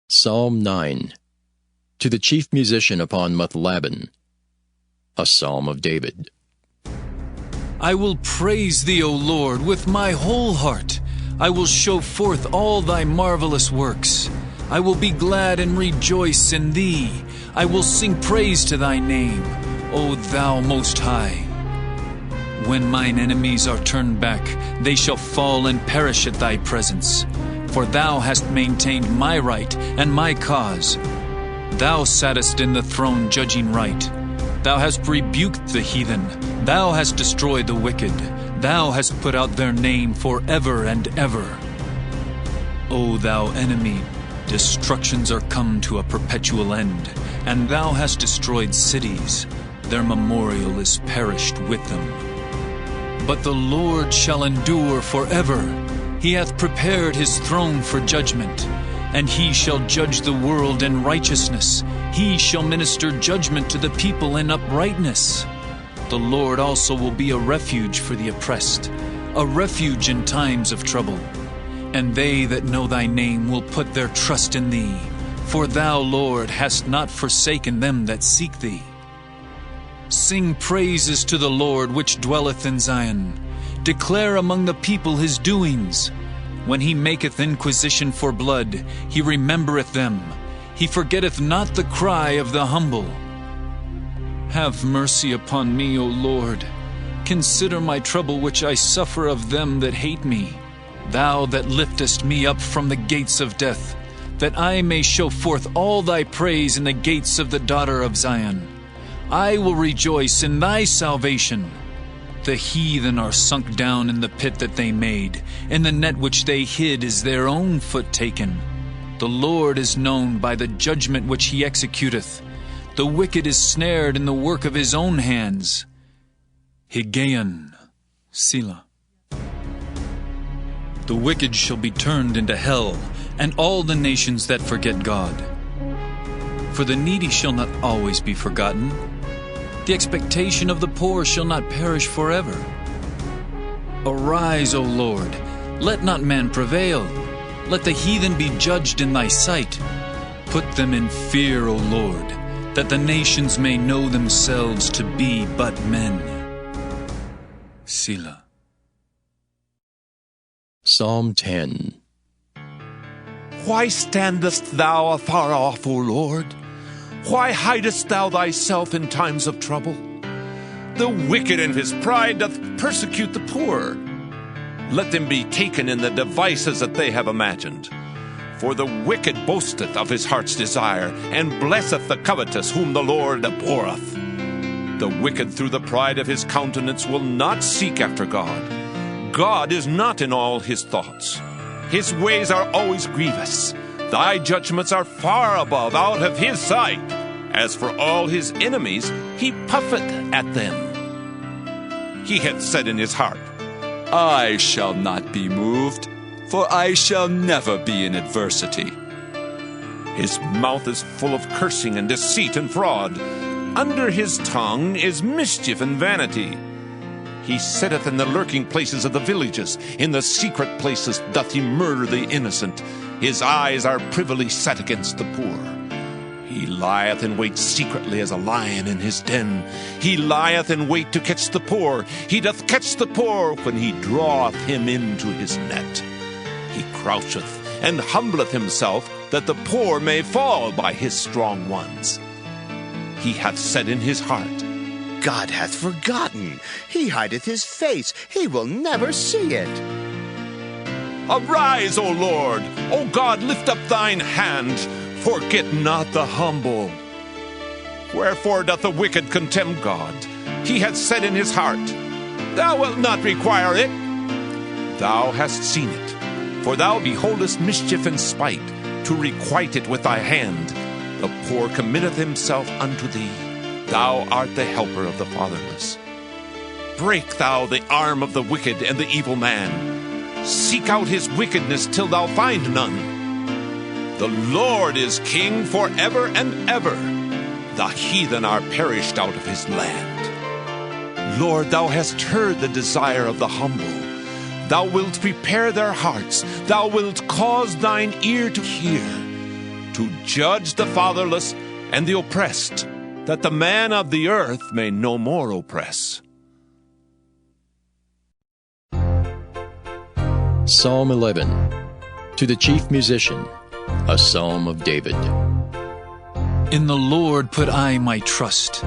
Psalm 9. To the chief musician upon Muthlabben. A psalm of David. I will praise thee, O Lord, with my whole heart. I will show forth all thy marvelous works. I will be glad and rejoice in thee. I will sing praise to thy name, O thou Most High. When mine enemies are turned back, they shall fall and perish at thy presence. For thou hast maintained my right and my cause. Thou sattest in the throne judging right. Thou hast rebuked the heathen. Thou hast destroyed the wicked. Thou hast put out their name forever and ever. O thou enemy, destructions are come to a perpetual end, and thou hast destroyed cities. Their memorial is perished with them. But the Lord shall endure forever. He hath prepared his throne for judgment, and he shall judge the world in righteousness. He shall minister judgment to the people in uprightness. The Lord also will be a refuge for the oppressed, a refuge in times of trouble. And they that know thy name will put their trust in thee. For thou, Lord, hast not forsaken them that seek thee. Sing praises to the Lord which dwelleth in Zion. Declare among the people his doings. When he maketh inquisition for blood, he remembereth them. He forgetteth not the cry of the humble. Have mercy upon me, O Lord. Consider my trouble which I suffer of them that hate me. Thou that liftest me up from the gates of death, that I may show forth all thy praise in the gates of the daughter of Zion. I will rejoice in thy salvation. The heathen are sunk down in the pit that they made. In the net which they hid is their own foot taken. The Lord is known by the judgment which he executeth. The wicked is snared in the work of his own hands. Higgaion, Selah. The wicked shall be turned into hell, and all the nations that forget God. For the needy shall not always be forgotten. The expectation of the poor shall not perish forever. Arise, O Lord, let not man prevail. Let the heathen be judged in thy sight. Put them in fear, O Lord, that the nations may know themselves to be but men. Selah. Psalm 10. Why standest thou afar off, O Lord? Why hidest thou thyself in times of trouble? The wicked in his pride doth persecute the poor. Let them be taken in the devices that they have imagined. For the wicked boasteth of his heart's desire, and blesseth the covetous whom the Lord abhorreth. The wicked through the pride of his countenance will not seek after God. God is not in all his thoughts. His ways are always grievous. Thy judgments are far above out of his sight. As for all his enemies, he puffeth at them. He hath said in his heart, I shall not be moved, for I shall never be in adversity. His mouth is full of cursing and deceit and fraud. Under his tongue is mischief and vanity. He sitteth in the lurking places of the villages. In the secret places doth he murder the innocent. His eyes are privily set against the poor. He lieth in wait secretly as a lion in his den. He lieth in wait to catch the poor. He doth catch the poor when he draweth him into his net. He croucheth and humbleth himself, that the poor may fall by his strong ones. He hath said in his heart, God hath forgotten. He hideth his face. He will never see it. Arise, O Lord! O God, lift up thine hand. Forget not the humble. Wherefore doth the wicked contemn God? He hath said in his heart, Thou wilt not require it. Thou hast seen it, for thou beholdest mischief and spite, to requite it with thy hand. The poor committeth himself unto thee. Thou art the helper of the fatherless. Break thou the arm of the wicked and the evil man. Seek out his wickedness till thou find none. The Lord is king forever and ever. The heathen are perished out of his land. Lord, thou hast heard the desire of the humble. Thou wilt prepare their hearts. Thou wilt cause thine ear to hear. to judge the fatherless and the oppressed, that the man of the earth may no more oppress. Psalm 11. To the chief musician, a psalm of David. In the Lord put I my trust.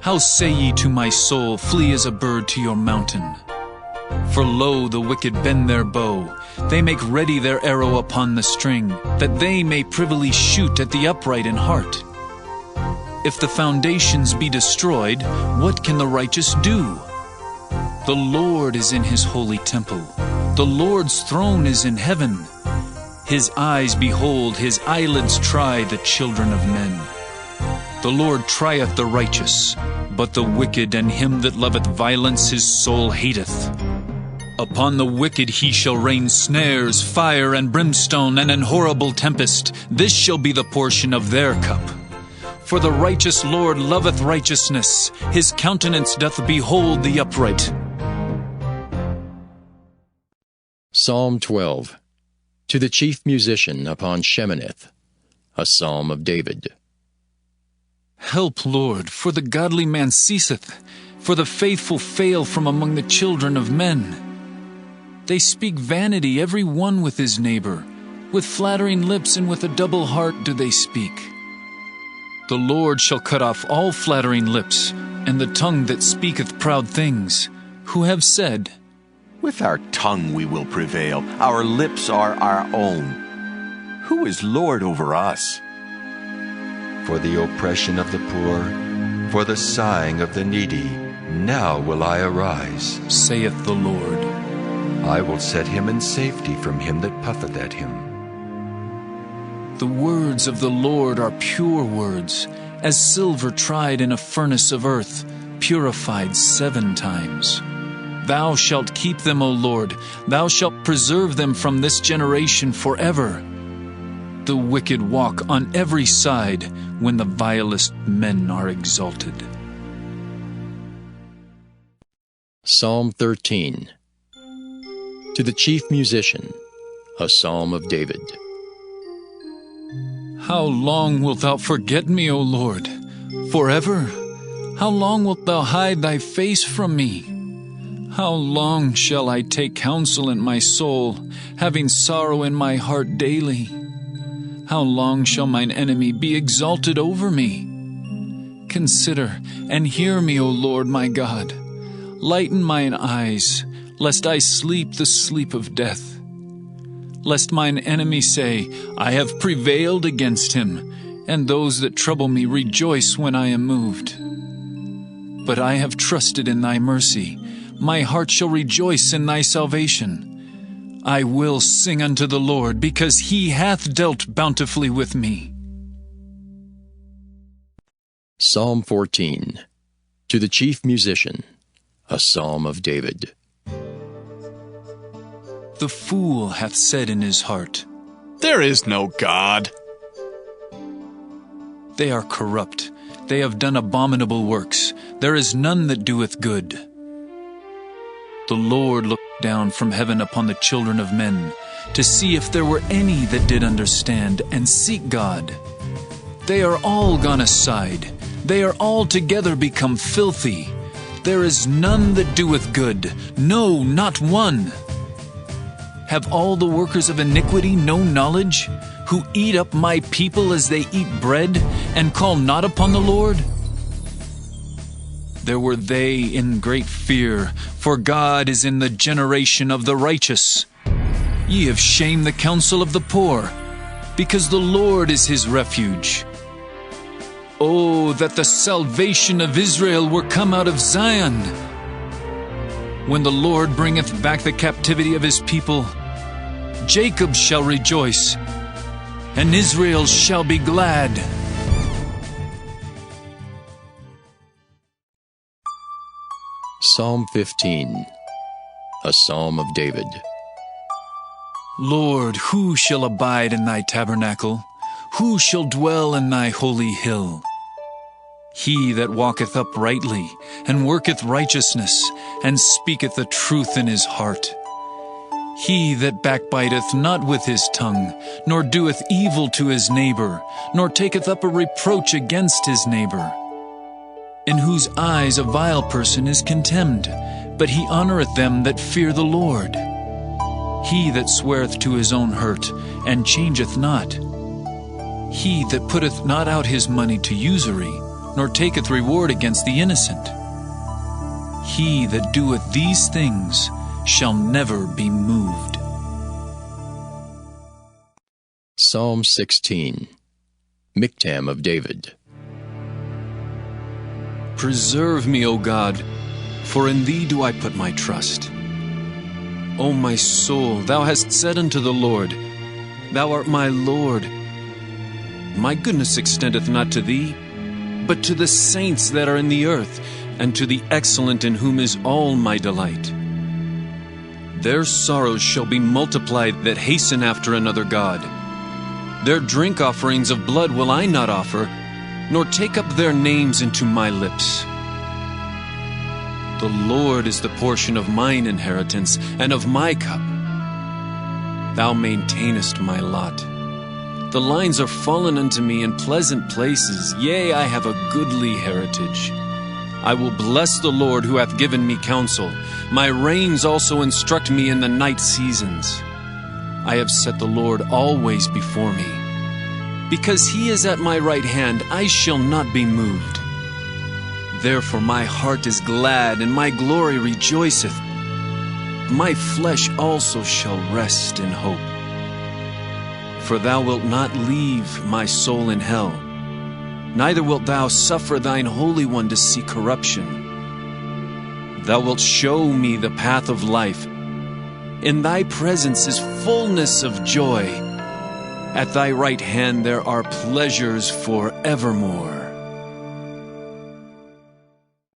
How say ye to my soul, flee as a bird to your mountain? For lo, the wicked bend their bow, they make ready their arrow upon the string, that they may privily shoot at the upright in heart. If the foundations be destroyed, what can the righteous do? The Lord is in his holy temple. The Lord's throne is in heaven. His eyes behold, his eyelids try the children of men. The Lord trieth the righteous, but the wicked and him that loveth violence his soul hateth. Upon the wicked he shall rain snares, fire and brimstone, and an horrible tempest. This shall be the portion of their cup. For the righteous Lord loveth righteousness, his countenance doth behold the upright. Psalm 12. To the chief musician upon Sheminith, a psalm of David. Help, Lord, for the godly man ceaseth, for the faithful fail from among the children of men. They speak vanity every one with his neighbor. With flattering lips and with a double heart do they speak. The Lord shall cut off all flattering lips, and the tongue that speaketh proud things, who have said, With our tongue we will prevail. Our lips are our own. Who is Lord over us? For the oppression of the poor, for the sighing of the needy, now will I arise. saith the Lord. I will set him in safety from him that puffeth at him. The words of the Lord are pure words, as silver tried in a furnace of earth, purified 7 times. Thou shalt keep them, O Lord, thou shalt preserve them from this generation forever. The wicked walk on every side when the vilest men are exalted. Psalm 13. To the chief musician, a psalm of David. How long wilt thou forget me, O Lord? Forever? How long wilt thou hide thy face from me? How long shall I take counsel in my soul, having sorrow in my heart daily? How long shall mine enemy be exalted over me? Consider and hear me, O Lord my God. Lighten mine eyes, lest I sleep the sleep of death. Lest mine enemy say, I have prevailed against him, and those that trouble me rejoice when I am moved. But I have trusted in thy mercy. My heart shall rejoice in thy salvation. I will sing unto the Lord, because he hath dealt bountifully with me. Psalm 14. To the chief musician, a psalm of David. The fool hath said in his heart, There is no God. They are corrupt, they have done abominable works, there is none that doeth good. The Lord looked down from heaven upon the children of men, to see if there were any that did understand and seek God. They are all gone aside, they are altogether become filthy. There is none that doeth good, no, not one. Have all the workers of iniquity no knowledge, who eat up my people as they eat bread, and call not upon the Lord? There were they in great fear, for God is in the generation of the righteous. Ye have shamed the counsel of the poor, because the Lord is his refuge. Oh, that the salvation of Israel were come out of Zion! When the Lord bringeth back the captivity of his people, Jacob shall rejoice, and Israel shall be glad. Psalm 15. A psalm of David. Lord, who shall abide in thy tabernacle? Who shall dwell in thy holy hill? He that walketh uprightly, and worketh righteousness, and speaketh the truth in his heart. He that backbiteth not with his tongue, nor doeth evil to his neighbor, nor taketh up a reproach against his neighbor, in whose eyes a vile person is contemned, but he honoureth them that fear the Lord. He that sweareth to his own hurt, and changeth not. He that putteth not out his money to usury, nor taketh reward against the innocent. He that doeth these things shall never be moved. Psalm 16. Miktam of David. Preserve me, O God, for in thee do I put my trust. O my soul, thou hast said unto the Lord, Thou art my Lord. My goodness extendeth not to thee, but to the saints that are in the earth, and to the excellent in whom is all my delight. Their sorrows shall be multiplied that hasten after another god. Their drink offerings of blood will I not offer, nor take up their names into my lips. The Lord is the portion of mine inheritance, and of my cup. Thou maintainest my lot. The lines are fallen unto me in pleasant places, yea, I have a goodly heritage. I will bless the Lord who hath given me counsel. My reins also instruct me in the night seasons. I have set the Lord always before me. Because he is at my right hand, I shall not be moved. Therefore my heart is glad, and my glory rejoiceth. My flesh also shall rest in hope. For thou wilt not leave my soul in hell, neither wilt thou suffer thine Holy One to see corruption. Thou wilt show me the path of life. In thy presence is fullness of joy. At thy right hand there are pleasures forevermore.